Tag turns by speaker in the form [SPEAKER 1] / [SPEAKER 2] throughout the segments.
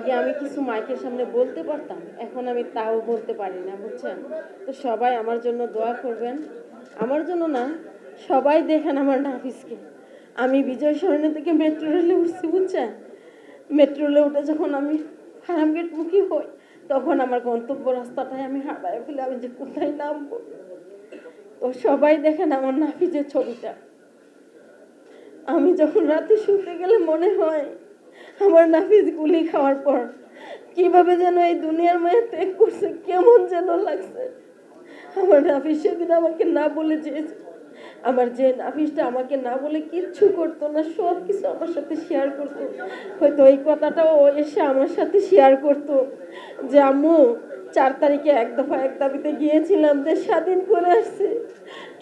[SPEAKER 1] আগে আমি কিছু মাইকের সামনে বলতে পারতাম, এখন আমি তাও বলতে পারি না, বুঝছেন? তো সবাই আমার জন্য দোয়া করবেন। আমার জন্য না, সবাই দেখেন আমার নাফিসকে। আমি বিজয় সরণি থেকে মেট্রো রেলে উঠছি, বুঝছেন? মেট্রো রেলে উঠে যখন আমি ফার্মগেট মুখী হই, তখন আমার গন্তব্য রাস্তাটায় আমি হারায় ফেলে আমি যে কোথায় নামবো। তো সবাই দেখেন আমার নাফিজের ছবিটা। আমি যখন রাতে শুতে গেলে মনে হয় আমার নাফিজ গুলি খাওয়ার পর কিভাবে যেন এই দুনিয়ার মায়া ত্যাগ করছে, কেমন যেন লাগছে। আমার নাফিস সেদিন আমাকে না বলে চেয়েছে, আমার যে নাফিসটা আমাকে না বলে কিচ্ছু করতো না, সব কিছু আমার সাথে শেয়ার করতো। হয়তো এই কথাটাও এসে আমার সাথে শেয়ার করতো যে আম্মু 4 তারিখে এক দফা এক দাবিতে গিয়েছিলাম যে স্বাধীন করে আসছে,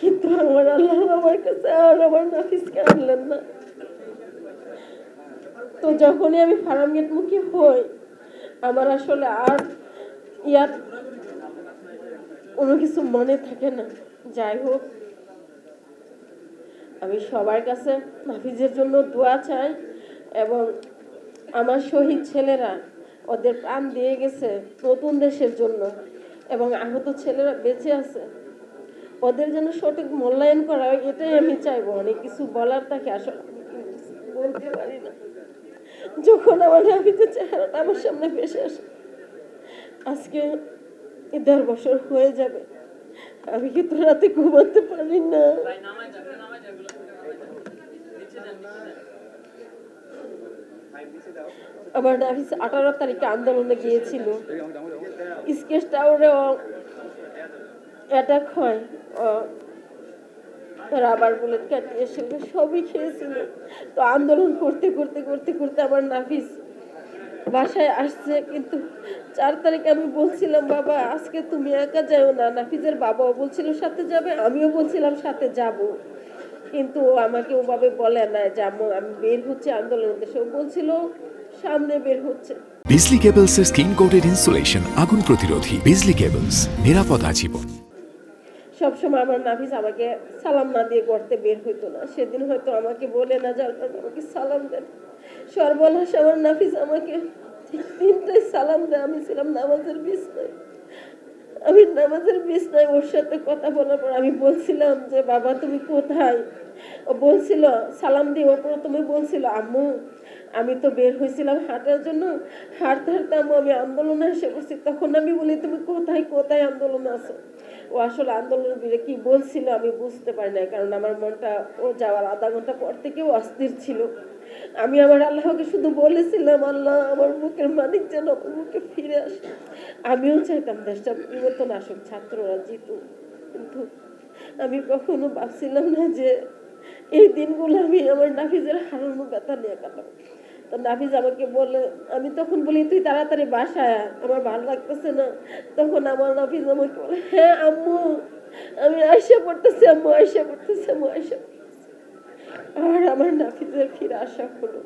[SPEAKER 1] কিন্তু আমার আল্লাহ আমার কাছে আর আমার নাফিসকে আনলেন না। তো যখনই আমি ফার্মগেট মুখী হই, আমার আসলে আর ইয়ার কোনো কিছু মনে থাকে না। যাই হোক, আমি সবার কাছে নাফিজের জন্য দোয়া চাই, এবং আমার শহীদ ছেলেরা ওদের প্রাণ দিয়ে গেছে নতুন দেশের জন্য, এবং আহত ছেলেরা বেঁচে আছে, ওদের যেন সঠিক মূল্যায়ন করা হয়, এটাই আমি চাইবো। অনেক কিছু বলার থাকে, আসলে বলতে পারি না। যখন আমার নাফিজের চেহারাটা আমার সামনে ভেসে আসে, আজকে 1.5 বছর হয়ে যাবে, আমি কিন্তু রাতে ঘুমাতে পারি না। আমার নাফিস 18 তারিখে আন্দোলনে গিয়েছিল, স্কেচ টাওয়ারে অ্যাটাক হয়, রাবার বুলেট কাটিয়ে সেগুলো সবই খেয়েছিল। তো আন্দোলন করতে করতে করতে করতে আমার নাফিস বাসায় আসছে, কিন্তু 4 তারিখে আমি বলছিলাম বাবা আজকে তুমি একা যাও না, নাফিজের বাবাও বলছিল সাথে যাবে, আমিও বলছিলাম সাথে যাব, কিন্তু আমাকে ওভাবে বলে না যে আম্মু আমি বের হচ্ছে আন্দোলনের উদ্দেশ্যে, বলছিল সামনে বের হচ্ছে।
[SPEAKER 2] বিজলি কেবলস এর স্কিন কোটেড ইনসুলেশন আগুন প্রতিরোধী। বিজলি কেবলস, নিরাপদ আজীবন।
[SPEAKER 1] সবসময় আমার নাফিস আমাকে সালাম না দিয়ে করতে বের হইতো না, সেদিন হয়তো আমাকে বলে না যার কারণে আমাকে সালাম দেন। সর্বনাশ, আমার নাফিস আমাকে ঠিক 3টায় সালাম দেয়। আমি ছিলাম নামাজের বিছনায়, আমি নামাজের বিছনায় ওর সাথে কথা বলার পর আমি বলছিলাম যে বাবা তুমি কোথায়? ও বলছিল সালাম দিয়ে, ও প্রথমে বলছিল আম্মু আমি তো বের হয়েছিলাম হাঁটার জন্য, হাঁটতে হাঁটতে আম্মু আমি আন্দোলনে এসে পড়ছি। তখন আমি বলি তুমি কোথায় কোথায় আন্দোলনে আছো? ও আসলে আন্দোলনের বিরে কি বলছিল আমি বুঝতে পারি না, কারণ আমার মনটা ও যাওয়ার আধা ঘন্টা পর থেকেও অস্থির ছিল। আমি আমার আল্লাহকে শুধু বলেছিলাম আল্লাহ আমার বুকের মানিক যেন আমার বুকে ফিরে আসে। আমিও চাইতাম দেশটা পরিবর্তন আসুক, ছাত্ররা জিতুক, কিন্তু আমি কখনো ভাবছিলাম না যে এই দিনগুলো আমি আমার নাফিজের হারানো ব্যথা নিয়ে কাটাবো। তো নাফিজ আমাকে বলে, আমি তখন বলি তুই তাড়াতাড়ি বাসায় আয়, আমার ভালো লাগতেছে না। তখন আমার নাফিজ আমাকে বলে হ্যাঁ আম্মু আমি আয়সা পড়তেছি, আম্মু আয়সা পড়তেছি, আম্মু আয়সা পড়তেছি। আর আমার নাফিজের ফিরে আসা হলো।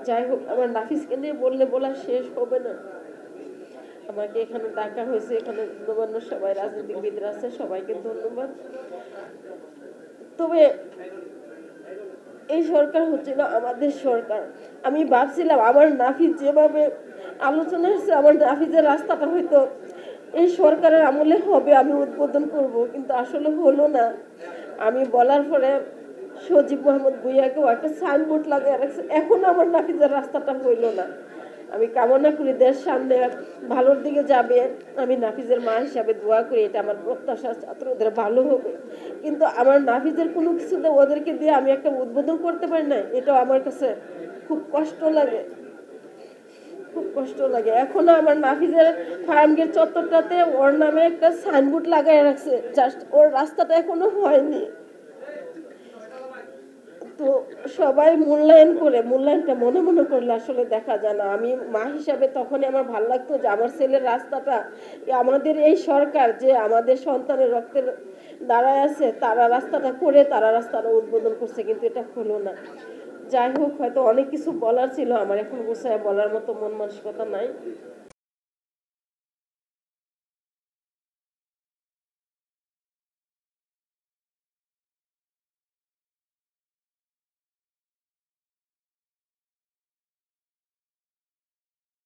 [SPEAKER 1] যাই হোক, আমার নাফিজকে নিয়ে বললে বলা শেষ হবে না। আমাকে এখানে ডাকা হয়েছে, এখানে গণ্যমান্য সবাই রাজনীতিবিদরা আছে, সবাইকে ধন্যবাদ। তবে এই সরকার হচ্ছিল আমাদের সরকার। আমি ভাবছিলাম আমার নাফিজ যেভাবে আলোচনা হচ্ছে, আমার নাফিজের রাস্তাটা হয়তো এই সরকারের আমলে হবে, আমি উদ্বোধন করব, কিন্তু আসলে হলো না। আমি বলার পরে সজীব মোহাম্মদ ভুইয়াকেও একটা সাইনবোর্ড লাগিয়ে রাখছে, এখনো আমার নাফিজের রাস্তাটা হইল না। আমি কামনা করি দেশ সামনে ভালোর দিকে যাবে, আমি নাফিজের মা হিসাবে দোয়া করি, এটা আমার প্রত্যাশা ছাত্রদের ভালো হবে। কিন্তু আমার নাফিজের কোনো কিছুতে ওদেরকে দিয়ে আমি একটা উদ্বোধন করতে পারি না, এটাও আমার কাছে খুব কষ্ট লাগে, খুব কষ্ট লাগে। এখনো আমার নাফিজের ফার্মগেট চত্বরটাতে ওর নামে একটা সাইনবোর্ড লাগাই রাখছে, জাস্ট ওর রাস্তাটা এখনো হয়নি। তো সবাই মূল্যায়ন করে, মূল্যায়নটা মনে মনে করলে আসলে দেখা যায় না। আমি মা হিসাবে তখনই আমার ভালো লাগতো যে আমার ছেলের রাস্তাটা, আমাদের এই সরকার যে আমাদের সন্তানের রক্তের দাঁড়ায় আছে, তারা রাস্তাটা করে তারা রাস্তাটা উদ্বোধন করছে, কিন্তু এটা হলো না। যাই হোক, হয়তো অনেক কিছু বলার ছিল, আমার এখন গোছায় বলার মতো মন মানসিকতা নাই।